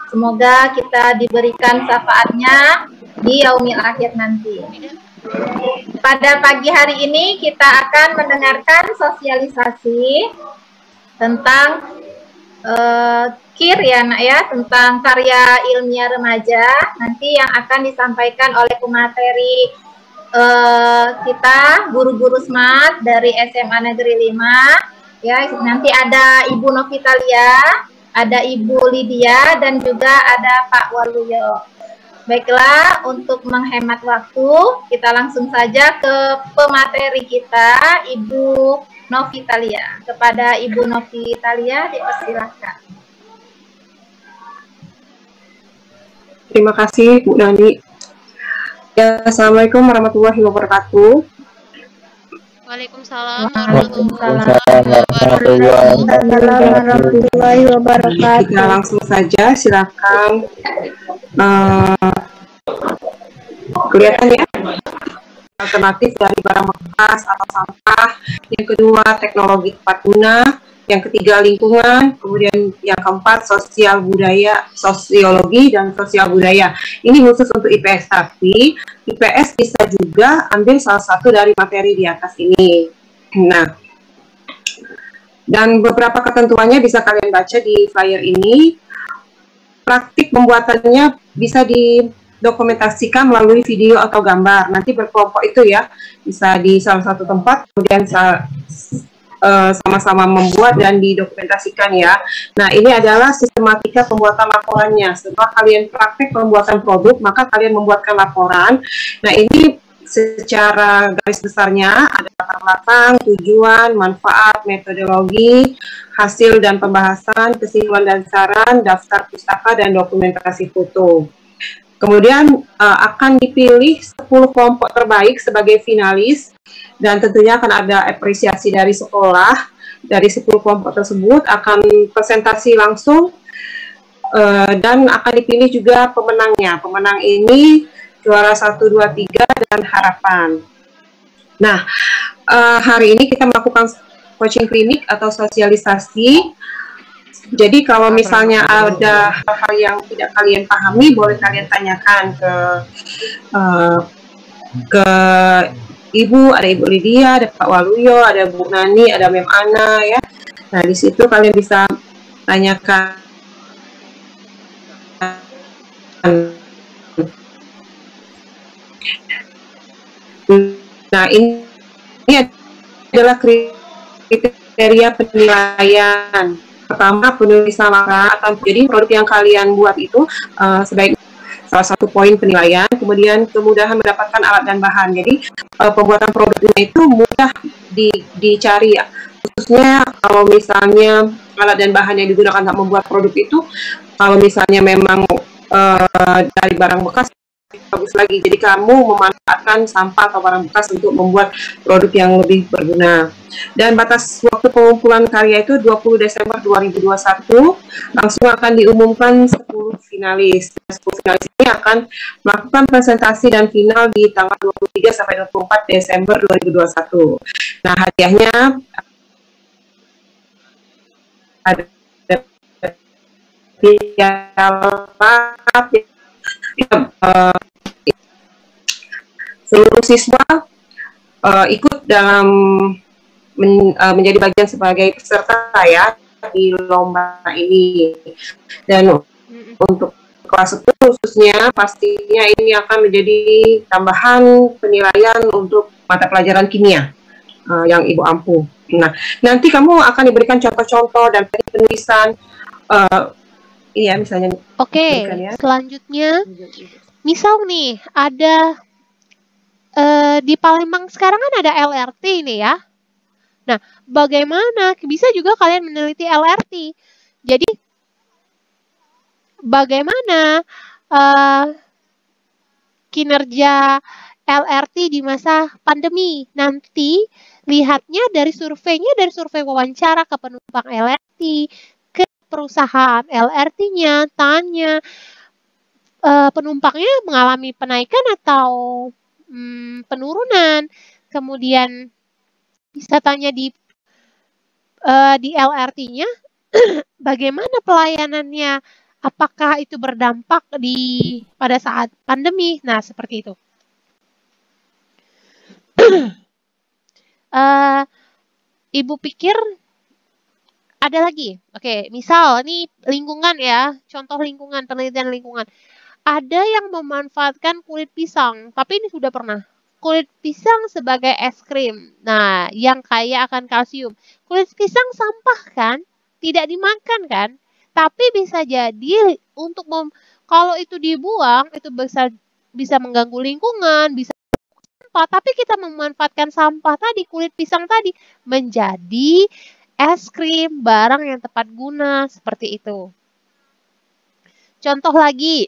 Semoga kita diberikan syafaatnya di yaumil akhir nanti. Pada pagi hari ini kita akan mendengarkan sosialisasi tentang KIR ya nak ya, tentang karya ilmiah remaja nanti yang akan disampaikan oleh pemateri kita guru-guru SMAT dari SMA Negeri 5 ya. Nanti ada Ibu Novitalia, ada Ibu Lydia, dan juga ada Pak Waluyo. Baiklah, untuk menghemat waktu kita langsung saja ke pemateri kita, Ibu Novitalia. Kepada Ibu Novitalia dipersilakan. Terima kasih Bu Nani. Ya, Assalamualaikum warahmatullahi wabarakatuh. Waalaikumsalam warahmatullahi wabarakatuh. Kita langsung saja, silakan. Kelihatan ya? Alternatif dari barang bekas atau sampah. Yang kedua, teknologi tepat guna. Yang ketiga, lingkungan. Kemudian yang keempat, sosial budaya, sosiologi dan sosial budaya. Ini khusus untuk IPS, tapi IPS bisa juga ambil salah satu dari materi di atas ini. Nah, dan beberapa ketentuannya bisa kalian baca di flyer ini. Praktik pembuatannya bisa didokumentasikan melalui video atau gambar. Nanti berkelompok itu ya, bisa di salah satu tempat, kemudian sama-sama membuat dan didokumentasikan ya. Nah, ini adalah sistematika pembuatan laporannya. Setelah kalian praktik pembuatan produk, maka kalian membuatkan laporan. Nah, ini secara garis besarnya ada latar belakang, tujuan, manfaat, metodologi, hasil dan pembahasan, kesimpulan dan saran, daftar pustaka, dan dokumentasi foto. Kemudian akan dipilih 10 kelompok terbaik sebagai finalis, dan tentunya akan ada apresiasi dari sekolah. Dari 10 kelompok tersebut akan presentasi langsung, dan akan dipilih juga pemenangnya. Pemenang ini juara 1, 2, 3, dan harapan. Nah, hari ini kita melakukan coaching klinik atau sosialisasi. Jadi kalau misalnya ada hal-hal yang tidak kalian pahami, boleh kalian tanyakan ke Ibu, ada Ibu Lydia, ada Pak Waluyo, ada Bu Nani, ada Mem Ana ya. Nah, di situ kalian bisa tanyakan. Nah, ini adalah kriteria penilaian. Pertama, penulisan laporan atau jadi produk yang kalian buat itu sebaik salah satu poin penilaian. Kemudian kemudahan mendapatkan alat dan bahan. Jadi pembuatan produknya itu mudah dicari ya. Khususnya kalau misalnya alat dan bahan yang digunakan untuk membuat produk itu, kalau misalnya memang dari barang bekas, bagus lagi. Jadi kamu memanfaatkan sampah atau barang bekas untuk membuat produk yang lebih berguna. Dan batas waktu pengumpulan karya itu 20 Desember 2021. Langsung akan diumumkan 10 finalis. 10 finalis ini akan melakukan presentasi dan final di tanggal 23 sampai 24 Desember 2021. Nah, hadiahnya ada seluruh siswa ikut dalam menjadi bagian sebagai peserta ya di lomba ini. Dan untuk kelas 10 khususnya pastinya ini akan menjadi tambahan penilaian untuk mata pelajaran kimia yang Ibu ampu. Nah, nanti kamu akan diberikan contoh-contoh dan penulisan iya misalnya. Oke, ya. Selanjutnya misal nih ada di Palembang sekarang kan ada LRT ini ya. Nah, bagaimana bisa juga kalian meneliti LRT. Jadi bagaimana kinerja LRT di masa pandemi. Nanti lihatnya dari surveinya, dari survei wawancara ke penumpang LRT, ke perusahaan LRT-nya, tanya penumpangnya mengalami penaikan atau penurunan. Kemudian bisa tanya di LRT-nya bagaimana pelayanannya apakah itu berdampak pada saat pandemi? Nah, seperti itu. Ibu pikir ada lagi? Oke, misal ini lingkungan ya, contoh lingkungan, penelitian lingkungan. Ada yang memanfaatkan kulit pisang, tapi ini sudah pernah. Kulit pisang sebagai es krim. Nah, yang kaya akan kalsium. Kulit pisang sampah kan? Tidak dimakan kan? Tapi bisa jadi untuk kalau itu dibuang, itu bisa mengganggu lingkungan, bisa sampah. Tapi kita memanfaatkan sampah tadi, kulit pisang tadi, menjadi es krim, barang yang tepat guna, seperti itu. Contoh lagi.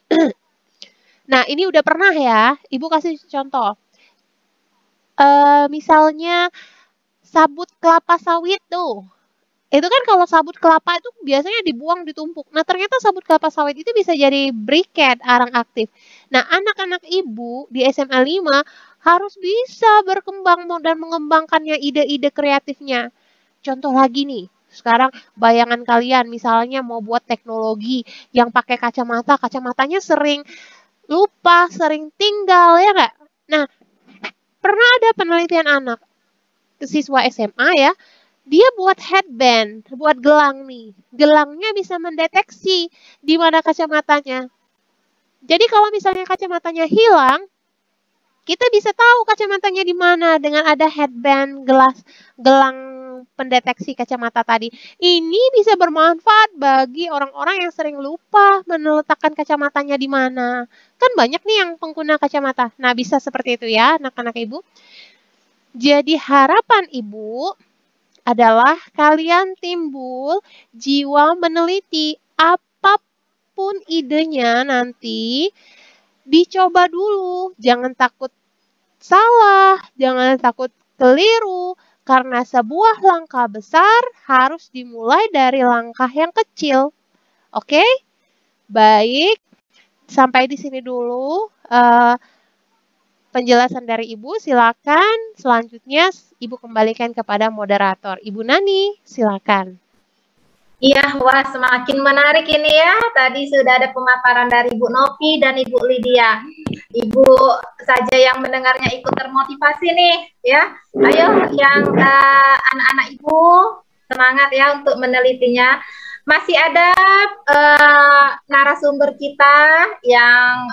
Nah, ini udah pernah ya, Ibu kasih contoh. Misalnya sabut kelapa sawit tuh. Itu kan kalau sabut kelapa itu biasanya dibuang ditumpuk. Nah, ternyata sabut kelapa sawit itu bisa jadi briket, arang aktif. Nah, anak-anak Ibu di SMA 5 harus bisa berkembang dan mengembangkannya ide-ide kreatifnya. Contoh lagi nih, sekarang bayangan kalian misalnya mau buat teknologi yang pakai kacamata, kacamatanya sering lupa, sering tinggal, ya nggak? Nah, pernah ada penelitian anak, siswa SMA ya, dia buat headband, buat gelang nih. Gelangnya bisa mendeteksi di mana kacamatanya. Jadi kalau misalnya kacamatanya hilang, kita bisa tahu kacamatanya di mana dengan ada headband, gelang pendeteksi kacamata tadi. Ini bisa bermanfaat bagi orang-orang yang sering lupa meletakkan kacamatanya di mana. Kan banyak nih yang pengguna kacamata. Nah, bisa seperti itu ya, anak-anak Ibu. Jadi harapan Ibu adalah kalian timbul jiwa meneliti, apapun idenya nanti dicoba dulu. Jangan takut salah, jangan takut keliru, karena sebuah langkah besar harus dimulai dari langkah yang kecil. Oke? Baik, sampai di sini dulu penjelasan dari Ibu. Silakan selanjutnya Ibu kembalikan kepada moderator. Ibu Nani, silakan. Iya, wah semakin menarik ini ya. Tadi sudah ada pemaparan dari Ibu Novi dan Ibu Lydia. Ibu saja yang mendengarnya ikut termotivasi nih, ya. Ayo yang anak-anak Ibu semangat ya untuk menelitinya. Masih ada narasumber kita yang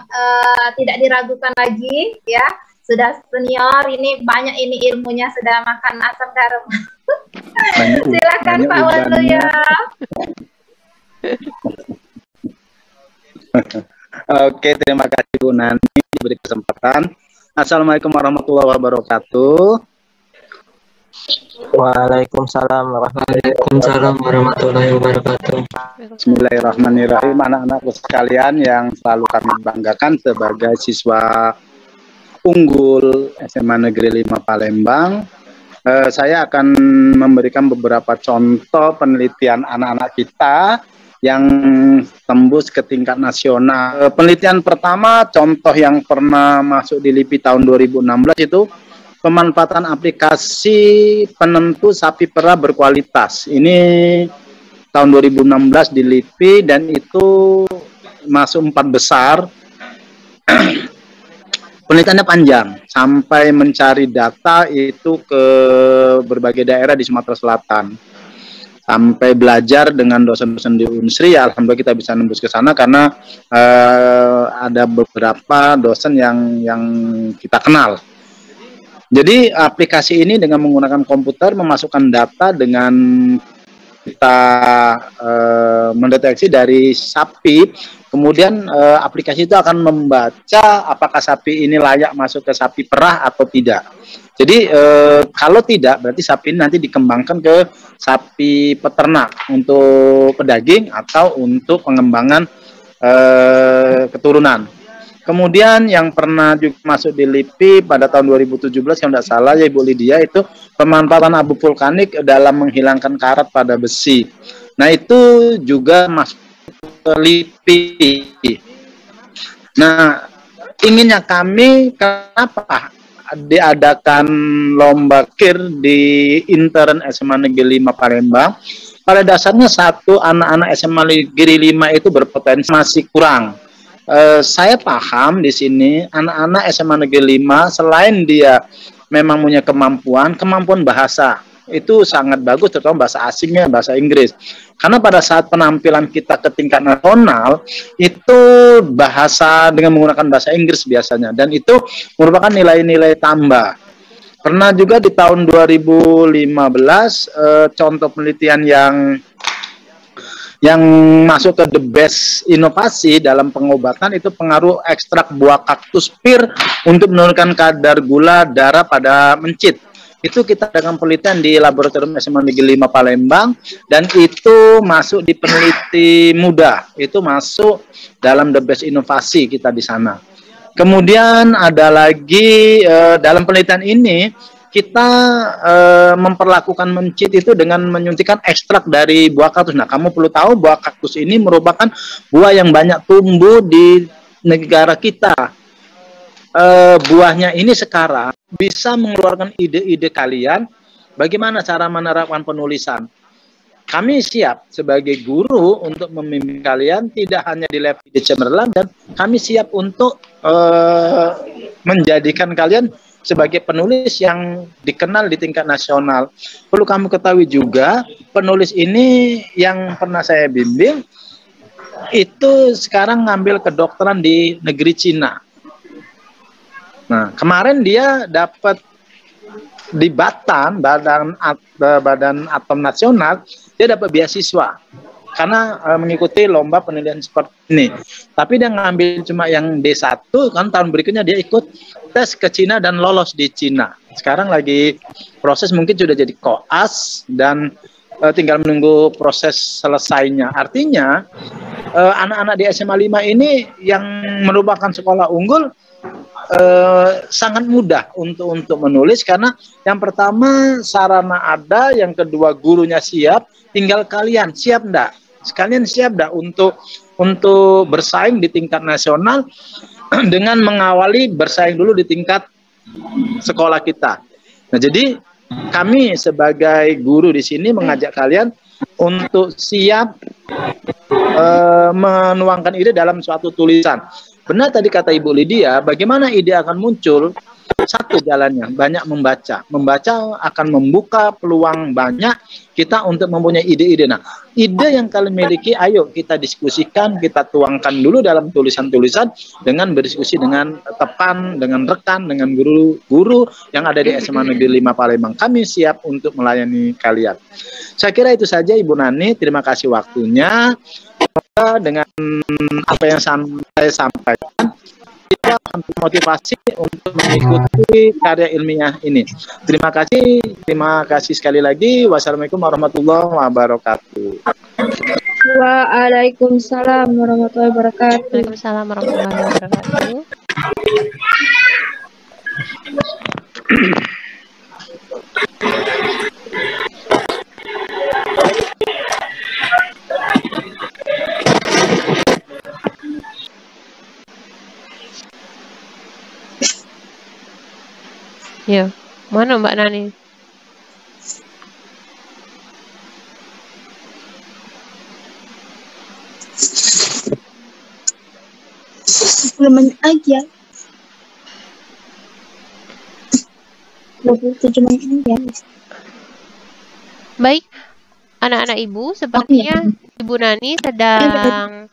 tidak diragukan lagi, ya. Sudah senior, ini banyak ini ilmunya, sudah makan asam garam. Silakan Pak Waluyo. Oke, terima kasih Bu Nani diberi kesempatan. Assalamualaikum warahmatullahi wabarakatuh. Waalaikumsalam warahmatullahi wabarakatuh. Bismillahirrahmanirrahim. Anak-anakku sekalian yang selalu kami banggakan sebagai siswa unggul SMA Negeri 5 Palembang. Saya akan memberikan beberapa contoh penelitian anak-anak kita yang tembus ke tingkat nasional. Penelitian pertama, contoh yang pernah masuk di LIPI tahun 2016 itu pemanfaatan aplikasi penentu sapi perah berkualitas. Ini tahun 2016 di LIPI dan itu masuk 4 besar. Penelitiannya panjang, sampai mencari data itu ke berbagai daerah di Sumatera Selatan. Sampai belajar dengan dosen-dosen di Unsri, ya alhamdulillah kita bisa nembus ke sana karena ada beberapa dosen yang kita kenal. Jadi aplikasi ini dengan menggunakan komputer memasukkan data dengan kita mendeteksi dari sapi. Kemudian aplikasi itu akan membaca apakah sapi ini layak masuk ke sapi perah atau tidak. Jadi kalau tidak, berarti sapi ini nanti dikembangkan ke sapi peternak untuk pedaging atau untuk pengembangan keturunan. Kemudian yang pernah juga masuk di LIPI pada tahun 2017, kalau tidak salah ya Ibu Lydia, itu pemanfaatan abu vulkanik dalam menghilangkan karat pada besi. Nah itu juga masuk ke LIPI. Nah, inginnya kami, kenapa diadakan lomba KIR di intern SMA Negeri 5 Palembang? pada dasarnya satu, anak-anak SMA Negeri 5 itu berpotensi masih kurang. Saya paham di sini anak-anak SMA Negeri 5 selain dia memang punya kemampuan bahasa itu sangat bagus, terutama bahasa asingnya bahasa Inggris. Karena pada saat penampilan kita ke tingkat nasional itu bahasa dengan menggunakan bahasa Inggris biasanya, dan itu merupakan nilai-nilai tambah. Pernah juga di tahun 2015 contoh penelitian yang masuk ke the best inovasi dalam pengobatan itu pengaruh ekstrak buah kaktus pir untuk menurunkan kadar gula darah pada mencit. Itu kita dengan penelitian di laboratorium SMA Negeri 5 Palembang, dan itu masuk di peneliti muda, itu masuk dalam the best inovasi kita di sana. Kemudian ada lagi dalam penelitian ini kita memperlakukan mencit itu dengan menyuntikkan ekstrak dari buah kaktus. Nah, kamu perlu tahu buah kaktus ini merupakan buah yang banyak tumbuh di negara kita. Buahnya ini sekarang bisa mengeluarkan ide-ide kalian bagaimana cara menerapkan penulisan. Kami siap sebagai guru untuk membimbing kalian tidak hanya di level di Cemerlang, dan kami siap untuk menjadikan kalian sebagai penulis yang dikenal di tingkat nasional. Perlu kamu ketahui juga, penulis ini yang pernah saya bimbing itu sekarang ngambil kedokteran di negeri Cina. Nah, kemarin dia dapat di Batam, Badan Atom Nasional, dia dapat beasiswa karena mengikuti lomba penelitian seperti ini. Tapi dia ngambil cuma yang D1, kan tahun berikutnya dia ikut tes ke Cina dan lolos di Cina. Sekarang lagi proses, mungkin sudah jadi koas dan tinggal menunggu proses selesainya. Artinya anak-anak di SMA 5 ini yang merupakan sekolah unggul sangat mudah untuk menulis, karena yang pertama sarana ada, yang kedua gurunya siap, tinggal kalian siap enggak? Sekalian siap enggak untuk bersaing di tingkat nasional dengan mengawali bersaing dulu di tingkat sekolah kita. Nah, jadi kami sebagai guru di sini mengajak kalian untuk siap menuangkan ide dalam suatu tulisan. Benar tadi kata Ibu Lydia, bagaimana ide akan muncul? Satu jalannya, banyak membaca. Membaca akan membuka peluang banyak kita untuk mempunyai ide-ide. Nah, ide yang kalian miliki, ayo kita diskusikan, kita tuangkan dulu dalam tulisan-tulisan dengan berdiskusi dengan teman, dengan rekan, dengan guru-guru yang ada di SMA Negeri 5 Palembang. Kami siap untuk melayani kalian. Saya kira itu saja Ibu Nani, terima kasih waktunya. Dengan apa yang saya sampaikan, kita motivasi untuk mengikuti karya ilmiah ini. Terima kasih sekali lagi. Wassalamualaikum warahmatullahi wabarakatuh. Waalaikumsalam warahmatullahi wabarakatuh. Waalaikumsalam warahmatullahi wabarakatuh. Ya, mana Mbak Nani? Menit aja. 27 menit aja. Baik, anak-anak Ibu, sepertinya Ibu Nani sedang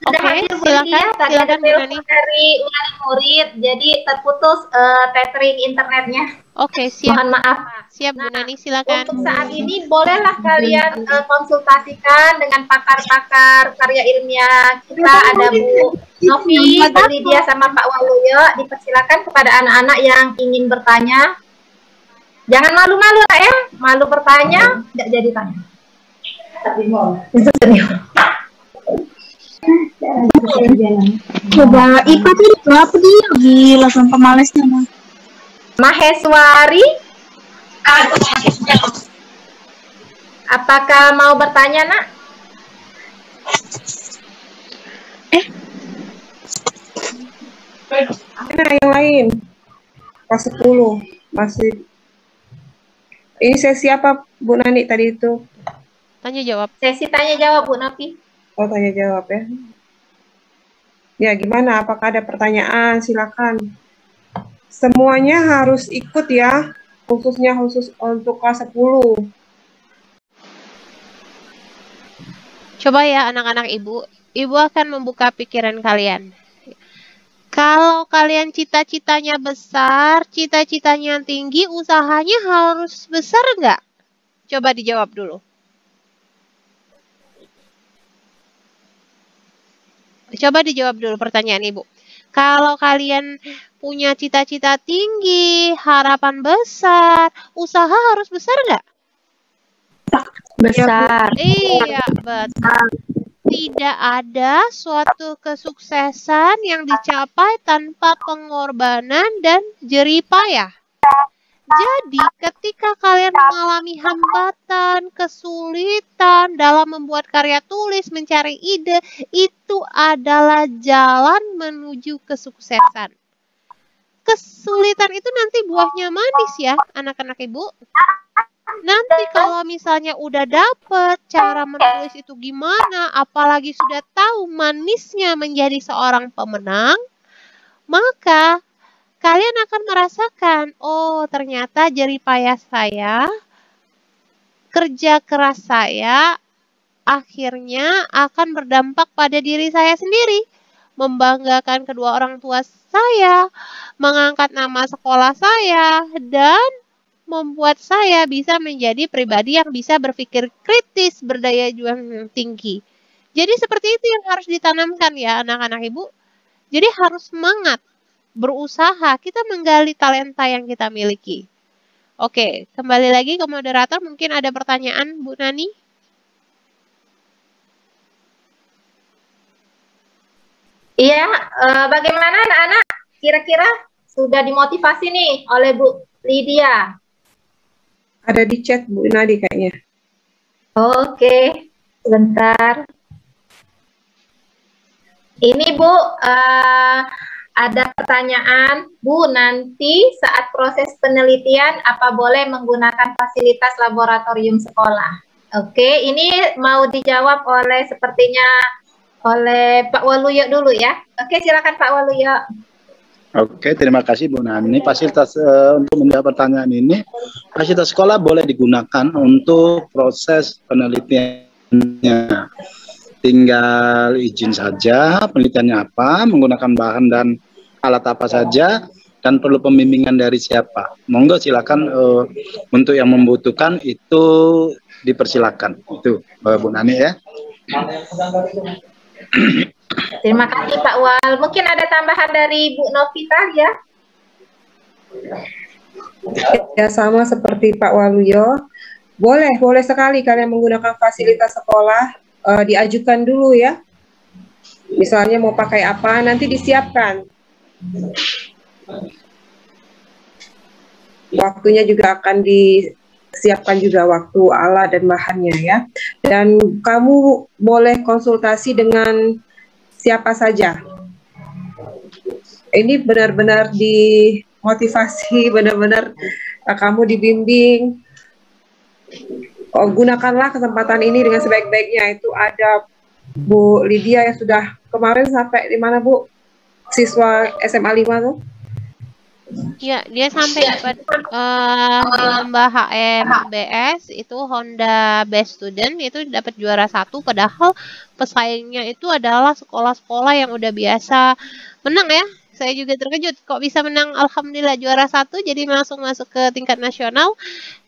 Oke, silakan Bu Nani. Dari wali murid, jadi terputus tethering internetnya. Oke, siap. Mohon maaf. Siap Bu Nani, silakan. Untuk saat ini bolehlah kalian konsultasikan dengan pakar-pakar karya ilmiah kita. Ada Bu Novi, Bu Lydia, sama Pak Waluyo. Dipersilakan kepada anak-anak yang ingin bertanya. Jangan malu-malu ya, malu bertanya, tidak jadi tanya. Coba ikut itu apa dia? Gila sampai malesnya mah. Maheswari, apakah mau bertanya, Nak? Ada yang lain. Kelas 10 masih Ini sesi apa Bu Nani tadi itu? Tanya jawab. Sesi tanya jawab Bu Novi. Oh, tanya jawab ya. Ya, gimana? Apakah ada pertanyaan? Silakan. Semuanya harus ikut ya, khusus untuk kelas 10. Coba ya anak-anak ibu. Ibu akan membuka pikiran kalian. Kalau kalian cita-citanya besar, cita-citanya tinggi, usahanya harus besar nggak? Coba dijawab dulu. Coba dijawab dulu pertanyaan ibu. Kalau kalian punya cita-cita tinggi, harapan besar, usaha harus besar nggak? Besar. Iya, betul. Tidak ada suatu kesuksesan yang dicapai tanpa pengorbanan dan jerih payah. Jadi, ketika kalian mengalami hambatan, kesulitan dalam membuat karya tulis, mencari ide, itu adalah jalan menuju kesuksesan. Kesulitan itu nanti buahnya manis ya, anak-anak ibu. Nanti kalau misalnya udah dapet cara menulis itu gimana, apalagi sudah tahu manisnya menjadi seorang pemenang, maka kalian akan merasakan, oh ternyata jerih payah saya, kerja keras saya, akhirnya akan berdampak pada diri saya sendiri. Membanggakan kedua orang tua saya, mengangkat nama sekolah saya, dan membuat saya bisa menjadi pribadi yang bisa berpikir kritis, berdaya juang yang tinggi. Jadi seperti itu yang harus ditanamkan ya anak-anak ibu. Jadi harus semangat, berusaha, kita menggali talenta yang kita miliki. Oke, kembali lagi ke moderator, mungkin ada pertanyaan Bu Nani? Iya, bagaimana anak-anak? Kira-kira sudah dimotivasi nih oleh Bu Lydia? Ada di chat Bu Nadi kayaknya. Oke, sebentar. Ini Bu, ada pertanyaan. Bu, nanti saat proses penelitian apa boleh menggunakan fasilitas laboratorium sekolah? Oke, ini mau dijawab sepertinya oleh Pak Waluyo dulu ya. Oke, silakan Pak Waluyo. Oke, terima kasih Bu Nani. Fasilitas untuk menjawab pertanyaan ini, fasilitas sekolah boleh digunakan untuk proses penelitiannya. Tinggal izin saja penelitiannya apa, menggunakan bahan dan alat apa saja, dan perlu pembimbingan dari siapa. Monggo silakan untuk yang membutuhkan itu dipersilakan. Itu Bu Nani ya. Terima kasih Pak Wal. Mungkin ada tambahan dari Bu Novita ya? Ya, sama seperti Pak Waluyo. Boleh sekali kalian menggunakan fasilitas sekolah, diajukan dulu ya. Misalnya mau pakai apa, nanti disiapkan. Waktunya juga akan disiapkan juga waktu, alat dan bahannya ya. Dan kamu boleh konsultasi dengan siapa saja. Ini benar-benar dimotivasi, benar-benar kamu dibimbing. Gunakanlah kesempatan ini dengan sebaik-baiknya. Itu ada Bu Lydia yang sudah kemarin sampai di mana Bu? Siswa SMA 5 tuh? Ya, dia sampai dapat lomba HMBS itu Honda Best Student, itu dapat juara 1, padahal pesaingnya itu adalah sekolah-sekolah yang udah biasa menang ya. Saya juga terkejut kok bisa menang, alhamdulillah juara 1, jadi langsung masuk ke tingkat nasional.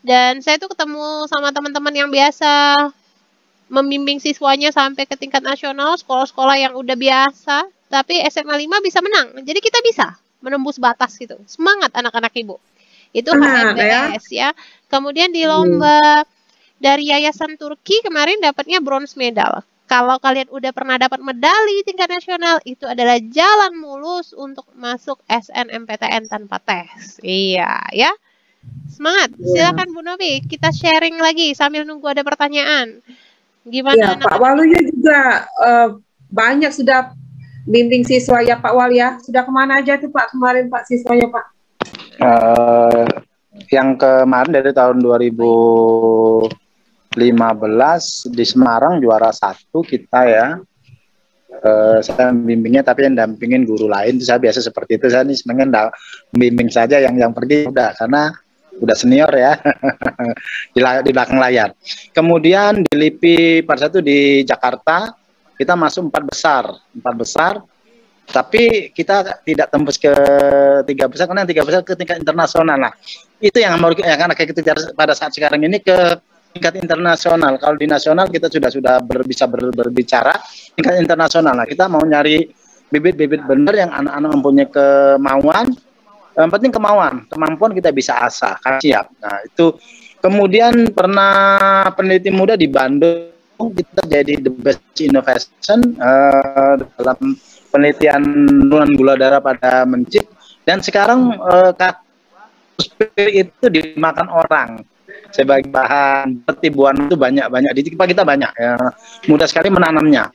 Dan saya tuh ketemu sama teman-teman yang biasa membimbing siswanya sampai ke tingkat nasional, sekolah-sekolah yang udah biasa, tapi SMA 5 bisa menang. Jadi kita bisa menembus batas gitu. Semangat anak-anak ibu. Itu HMBS ya. Kemudian di lomba dari Yayasan Turki kemarin dapatnya bronze medal. Kalau kalian udah pernah dapat medali tingkat nasional, itu adalah jalan mulus untuk masuk SNMPTN tanpa tes. Iya ya. Semangat. Silakan Bu Novi, kita sharing lagi sambil nunggu ada pertanyaan. Gimana? Ya, Pak Waluyo juga banyak sudah bimbing siswa ya Pak Wal ya. Sudah kemana aja tuh Pak kemarin Pak siswanya Pak? yang kemarin dari tahun 2015 di Semarang juara 1 kita ya. Saya membimbingnya, tapi yang dampingin guru lain. Itu saya biasa seperti itu. Saya ini sebenarnya membimbing saja, yang pergi udah, karena udah senior ya. di belakang layar. Kemudian di LIPI pada satu di Jakarta kita masuk 4 besar, tapi kita tidak tembus ke 3 besar, karena 3 besar ke tingkat internasional. Nah, itu yang akan kita kejar pada saat sekarang ini, ke tingkat internasional. Kalau di nasional kita sudah bisa berbicara tingkat internasional. Nah, kita mau nyari bibit-bibit benar yang anak-anak mempunyai kemauan. Yang penting kemampuan kita bisa asah, kan siap. Nah, itu kemudian pernah peneliti muda di Bandung, kita jadi the best innovation dalam penelitian penurunan gula darah pada mencit, dan sekarang kaktus itu dimakan orang sebagai bahan pertibuan. Itu banyak di kita banyak ya, mudah sekali menanamnya.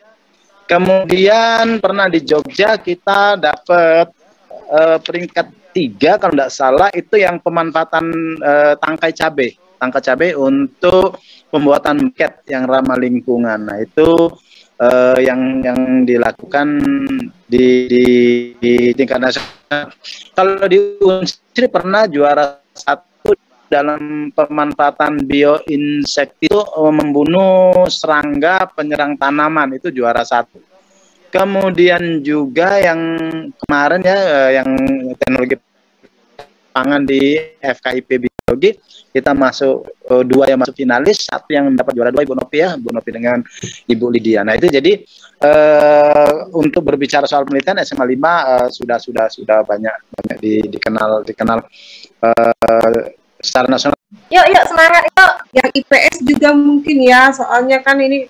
Kemudian pernah di Jogja kita dapat peringkat 3 kalau tidak salah, itu yang pemanfaatan tangkai cabai untuk pembuatan cat yang ramah lingkungan. Nah, itu yang dilakukan di tingkat nasional. Kalau di Unsri pernah juara 1 dalam pemanfaatan bioinsekti itu membunuh serangga penyerang tanaman, itu juara 1. Kemudian juga yang kemarin ya, yang teknologi pangan di FKIP Biologi, kita masuk 2 yang masuk finalis, 1 yang dapat juara 2 Ibu Nopi ya, Bu Nopi dengan Ibu Lydia. Nah, itu jadi untuk berbicara soal penelitian SMA 5 sudah banyak dikenal secara nasional. Yuk semangat yuk. Yang IPS juga mungkin ya, soalnya kan ini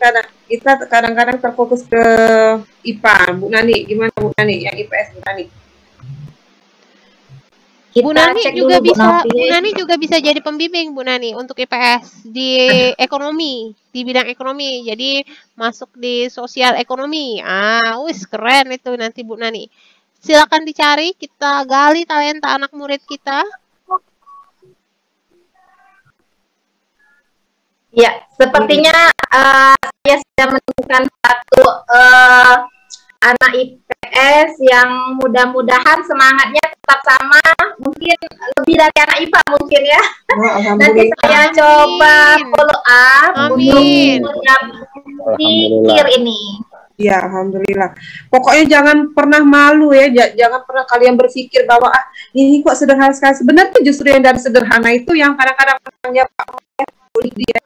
kita kadang-kadang terfokus ke IPA. Bu Nani, gimana Bu Nani? Yang IPS Bu Nani? Bu Nani juga bisa jadi pembimbing, Bu Nani, untuk IPS di ekonomi, di bidang ekonomi. Jadi masuk di sosial ekonomi. Wis keren itu nanti Bu Nani. Silakan dicari, kita gali talenta anak murid kita. Ya, sepertinya saya sudah menemukan satu anak IPS yang mudah-mudahan semangatnya tetap sama, mungkin lebih dari anak IPA mungkin ya. Nanti saya coba follow up untuk kir ini. Ya, alhamdulillah. Pokoknya jangan pernah malu ya, jangan pernah kalian berpikir bahwa ini kok sederhana sekali. Sebenarnya justru yang dari sederhana itu yang kadang-kadang ya Pak Lydia.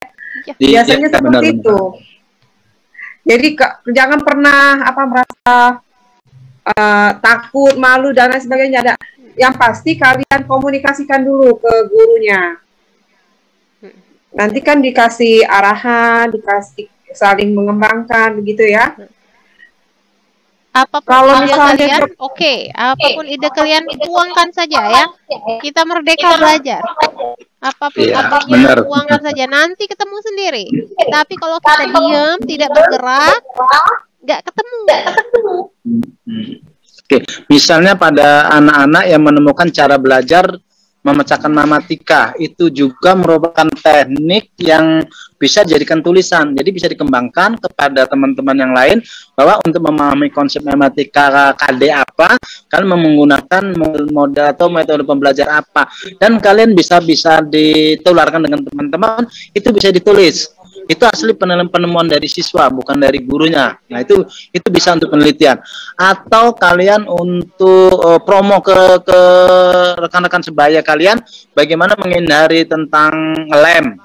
Biasanya seperti itu. Jadi jangan pernah merasa takut, malu dan lain sebagainya. Ada. Yang pasti kalian komunikasikan dulu ke gurunya. Nanti kan dikasih arahan, dikasih saling mengembangkan begitu ya. Apapun ide kalian, apapun ide kalian tuangkan saja ya. Kita merdeka belajar. Apapun idenya tuangkan saja. Nanti ketemu sendiri. Tapi kalau kita diam, tidak bergerak, nggak ketemu. Misalnya pada anak-anak yang menemukan cara belajar memecahkan matematika, itu juga merupakan teknik yang bisa dijadikan tulisan. Jadi bisa dikembangkan kepada teman-teman yang lain bahwa untuk memahami konsep matematika KD apa, kalian menggunakan model atau metode pembelajar apa, dan kalian bisa ditularkan dengan teman-teman, itu bisa ditulis. Itu asli penemuan dari siswa, bukan dari gurunya. Nah, itu bisa untuk penelitian. Atau kalian untuk promo ke rekan-rekan sebaya kalian, bagaimana menghindari tentang lem,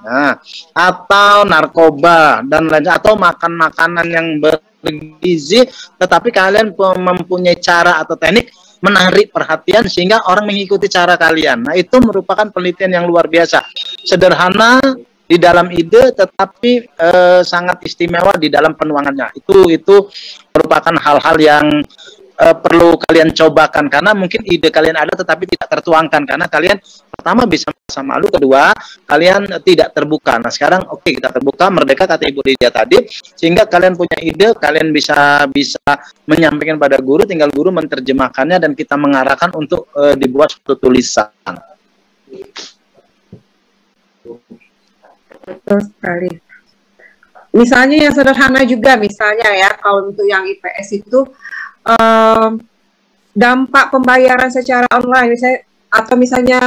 atau narkoba, dan lain, atau makan makanan yang bergizi, tetapi kalian mempunyai cara atau teknik menarik perhatian sehingga orang mengikuti cara kalian. Nah, itu merupakan penelitian yang luar biasa. Sederhana di dalam ide, tetapi sangat istimewa di dalam penuangannya. Itu merupakan hal-hal yang perlu kalian cobakan, karena mungkin ide kalian ada tetapi tidak tertuangkan, karena kalian pertama bisa merasa malu, kedua kalian tidak terbuka. Nah, sekarang kita terbuka, merdeka kata Ibu Lydia tadi, sehingga kalian punya ide, kalian bisa menyampaikan pada guru, tinggal guru menerjemahkannya dan kita mengarahkan untuk dibuat suatu tulisan. Betul sekali. Misalnya yang sederhana juga, misalnya ya, kalau untuk yang IPS itu dampak pembayaran secara online, misalnya, atau misalnya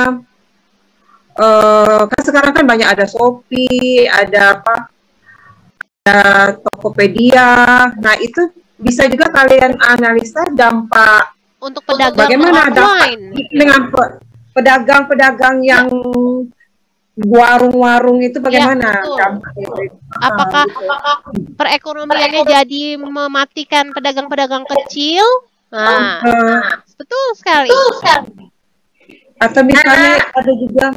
kan sekarang kan banyak ada Shopee, ada apa, ada Tokopedia. Nah itu bisa juga kalian analisa dampak Untuk pedagang bagaimana dampak online. dengan pedagang-pedagang yang warung-warung itu bagaimana betul. dampaknya? Apakah perekonomiannya jadi mematikan pedagang-pedagang kecil? Nah, betul sekali. Atau misalnya ada juga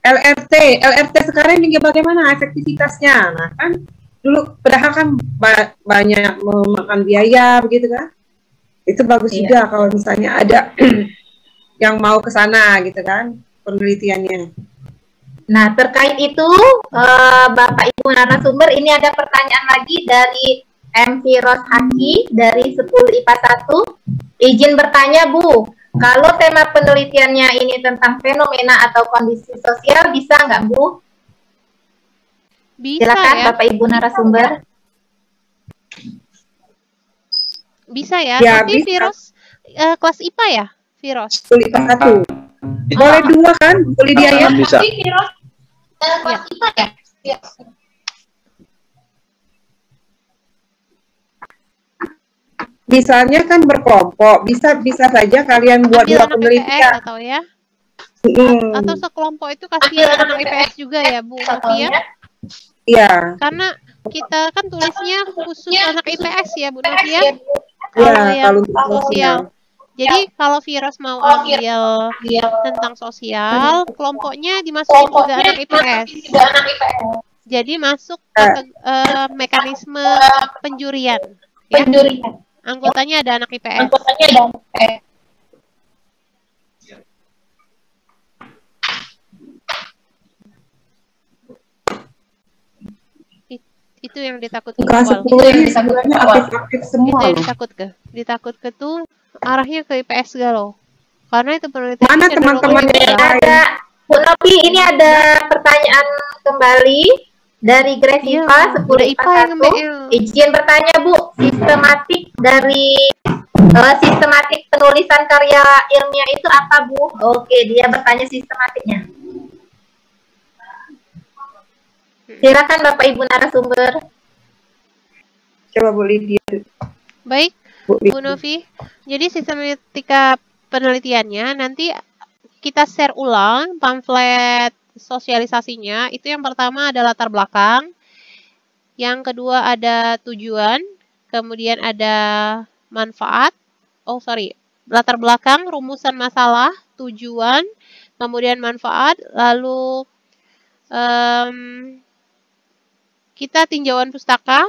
LRT sekarang ini bagaimana efektivitasnya? Nah kan dulu padahal kan banyak memakan biaya begitu kan? Itu bagus juga kalau misalnya ada yang mau ke sana gitu kan penelitiannya. Nah, terkait itu, Bapak Ibu narasumber, ini ada pertanyaan lagi dari M. Firoz Haki dari 10 IPA 1. Izin bertanya, Bu, kalau tema penelitiannya ini tentang fenomena atau kondisi sosial, bisa nggak, Bu? Bisa Silakan, ya. Bapak Ibu narasumber. Bisa ya. Ya, Tapi bisa. Firoz kelas IPA ya, Firoz? 10 IPA 1. Boleh dua kan? Boleh dia ya? Bisa. Kelas IPA ya? Misalnya kan berkelompok, bisa saja kalian buat Ambil dua anak IPS penelitian. atau ya? Hmm, Atau sekelompok itu kasih anak IPS juga ya, Bu Novia? Iya, Karena kita kan tulisnya khusus anak IPS ya, Bu Novia? ya, Kalau yang kalau untuk sosial. Jadi kalau Firas mau ambil tentang sosial, kelompoknya dimasukin juga anak IPS. Jadi masuk mekanisme penjurian. Ya. Anggotanya ada anak IPS. Itu yang ditakutkan kelas awal. 10 ini sebenarnya aktif-aktif semua Itu yang loh. ditakutkan tuh arahnya ke IPS galau. Karena itu penelitian Mana cenderung teman-teman ke yang IPS. lain? Ada, Bu Novi, ini ada pertanyaan kembali dari Grace Iya, IPA 10 udah IPA IPA yang 1. nge-BL. Izin bertanya, Bu, sistematik penulisan karya ilmiah itu apa, Bu? Oke, dia bertanya sistematiknya. Silakan Bapak Ibu narasumber. Coba boleh dia. Baik, Bu Bu Novi. Jadi sistematika penelitiannya nanti kita share ulang pamflet sosialisasinya. Itu yang pertama ada latar belakang. Yang kedua ada tujuan. Kemudian ada manfaat. Latar belakang, rumusan masalah, tujuan, kemudian manfaat, lalu kita tinjauan pustaka,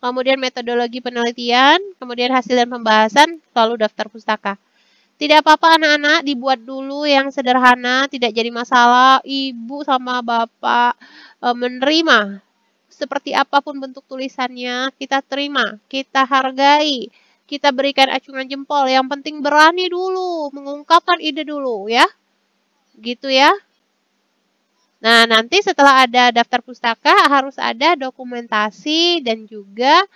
kemudian metodologi penelitian, kemudian hasil dan pembahasan, lalu daftar pustaka. Tidak apa-apa anak-anak, dibuat dulu yang sederhana, tidak jadi masalah. Ibu sama bapak menerima seperti apapun bentuk tulisannya, kita terima, kita hargai, kita berikan acungan jempol. Yang penting berani dulu, mengungkapkan ide dulu ya. Gitu ya. Nah, nanti setelah ada daftar pustaka harus ada dokumentasi dan juga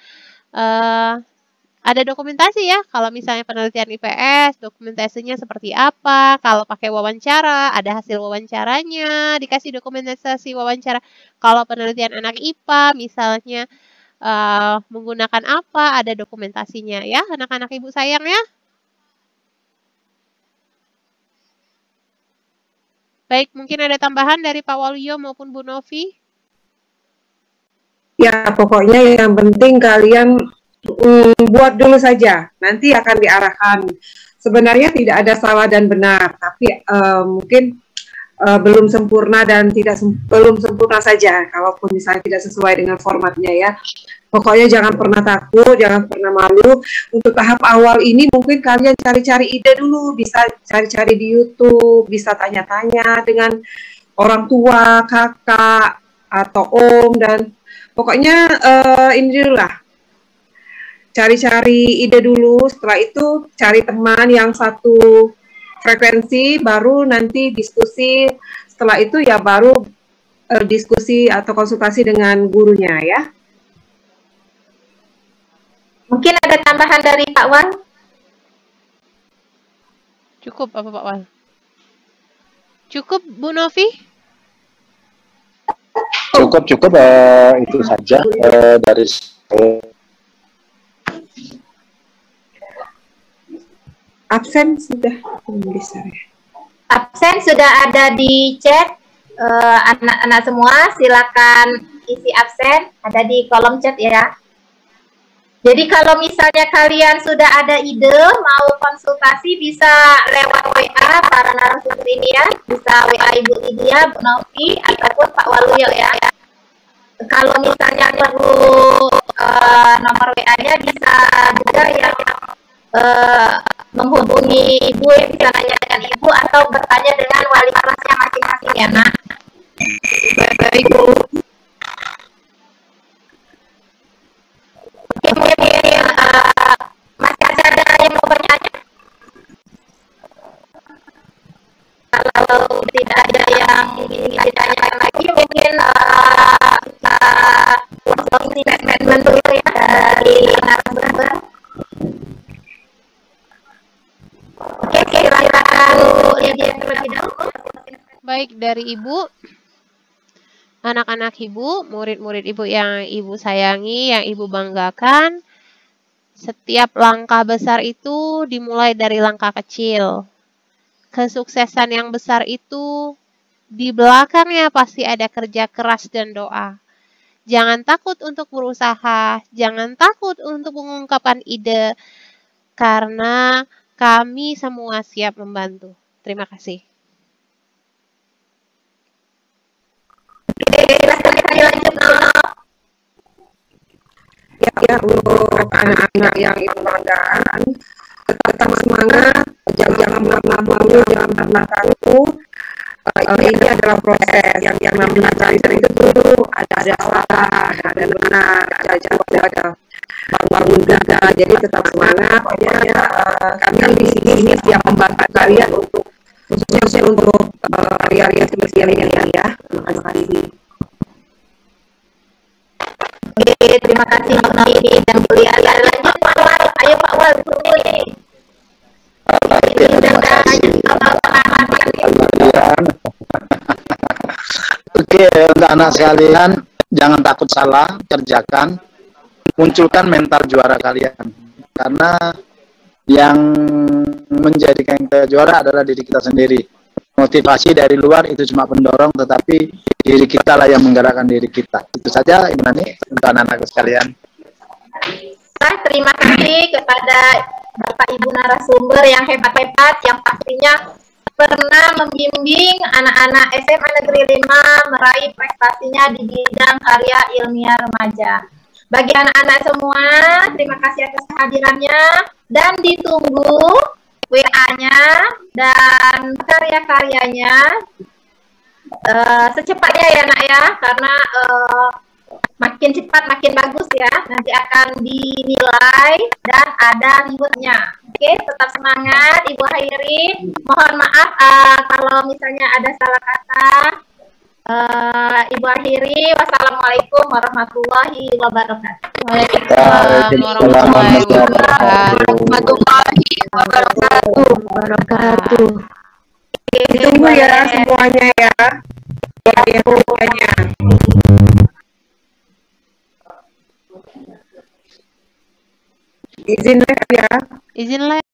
ada dokumentasi ya. Kalau misalnya penelitian IPS, dokumentasinya seperti apa. Kalau pakai wawancara, ada hasil wawancaranya, dikasih dokumentasi wawancara. Kalau penelitian anak IPA, misalnya menggunakan apa, ada dokumentasinya ya, anak-anak ibu sayang ya. Baik, mungkin ada tambahan dari Pak Waluyo maupun Bu Novi? Ya, pokoknya yang penting kalian buat dulu saja. Nanti akan diarahkan. Sebenarnya tidak ada salah dan benar, tapi mungkin belum sempurna dan belum sempurna saja. Kalaupun misalnya tidak sesuai dengan formatnya ya. Pokoknya jangan pernah takut, jangan pernah malu. Untuk tahap awal ini mungkin kalian cari-cari ide dulu, bisa cari-cari di YouTube, bisa tanya-tanya dengan orang tua, kakak, atau om, dan pokoknya ini dulu lah. Cari-cari ide dulu, setelah itu cari teman yang satu frekuensi, baru nanti diskusi. Setelah itu ya baru diskusi atau konsultasi dengan gurunya ya. Mungkin ada tambahan dari Pak Wan? Cukup apa Pak Wal? Cukup Bu Novi? Cukup itu saja dari Absen sudah menulis saya. Absen sudah ada di chat. Anak-anak semua silakan isi absen, ada di kolom chat ya. Jadi kalau misalnya kalian sudah ada ide mau konsultasi bisa lewat WA para narasumber ini ya, bisa WA Ibu Lydia, Bu Novi ataupun Pak Waluyo ya. Kalau misalnya perlu nomor WA-nya bisa juga yang menghubungi Ibu, yang bisa nanya dengan Ibu atau bertanya dengan wali kelasnya masing-masing ya nak. Baik Bu. Mungkin masih ada yang mau bertanya? Kalau tidak ada yang ingin ditanyakan lagi, mungkin kita closing statement dulu ya dari narasumber. Oke, silakan Lydia terlebih dahulu. Baik, dari Ibu, anak-anak Ibu, murid-murid Ibu yang Ibu sayangi, yang Ibu banggakan, setiap langkah besar itu dimulai dari langkah kecil. Kesuksesan yang besar itu di belakangnya pasti ada kerja keras dan doa. Jangan takut untuk berusaha, jangan takut untuk mengungkapkan ide, karena kami semua siap membantu. Terima kasih. Ya, untuk anak-anak yang Ibu banggakan, tetap semangat, jangan pernah malu, jangan pernah takut. Ini adalah proses yang namanya belajar itu dulu ada salah, ada benar, ada bangun gagal. Jadi tetap semangat. Pokoknya kami di sini siap membantu kalian untuk khususnya untuk karya-karya seperti ini ya. Terima kasih. Oke, terima kasih Bu Novi dan Bu Lia. Lanjut Pak Wal, ayo Pak Wal tunggu nih. Oke, untuk anak sekalian, jangan takut salah, kerjakan, munculkan mental juara kalian. Karena yang menjadikan kita juara adalah diri kita sendiri. Motivasi dari luar itu cuma pendorong, tetapi diri kita lah yang menggerakkan diri kita. Itu saja, Ibu Nani, untuk anak-anak sekalian. Terima kasih kepada Bapak Ibu narasumber yang hebat-hebat, yang pastinya pernah membimbing anak-anak SMA Negeri 5 meraih prestasinya di bidang karya ilmiah remaja. Bagi anak-anak semua, terima kasih atas kehadirannya dan ditunggu WA-nya dan karya-karyanya secepatnya ya nak ya, karena makin cepat makin bagus ya, nanti akan dinilai dan ada rewardnya. Oke, tetap semangat Ibu Hairi. Mohon maaf kalau misalnya ada salah kata. Ibu Hairi, wassalamualaikum warahmatullahi wabarakatuh. Waalaikumsalam warahmatullahi wabarakatuh. Ditunggu ya semuanya ya. Semuanya. Izin live ya. Izin live.